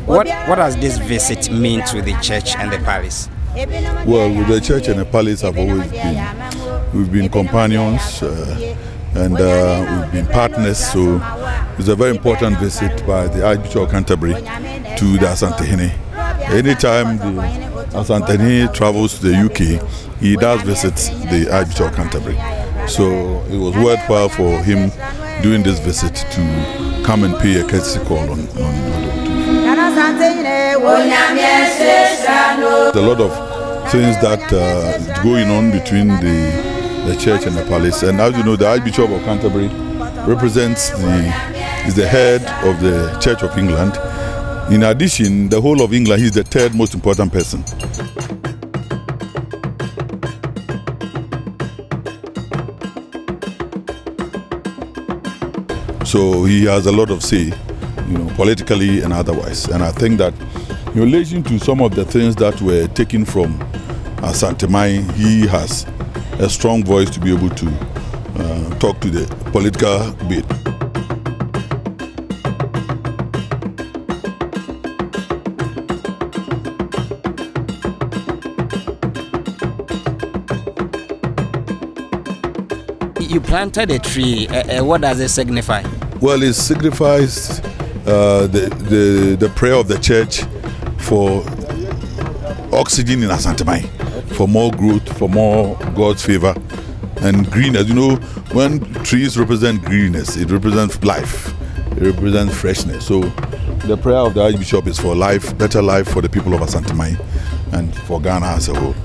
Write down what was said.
What does this visit mean to the church and the palace? Well, with the church and the palace have always been, we've been companions and we've been partners, so it's a very important visit by the Archbishop of Canterbury to the Asantehene. Anytime the Asantehene travels to the UK, he does visit the Archbishop of Canterbury. So it was worthwhile for him doing this visit to come and pay a courtesy call on Otumfuo. There's a lot of things that going on between the church and the palace, and as you know, the Archbishop of Canterbury represents is the head of the Church of England. In addition, the whole of England, he's the third most important person. So he has a lot of say, politically and otherwise. And I think that in relation to some of the things that were taken from Asantehene, he has a strong voice to be able to talk to the political bit. You planted a tree. What does it signify? Well, it signifies the prayer of the church for oxygen in Asantehene, for more growth, for more God's favor and greenness. When trees represent greenness, it represents life, it represents freshness. So the prayer of the Archbishop is for life, better life for the people of Asantehene and for Ghana as a whole.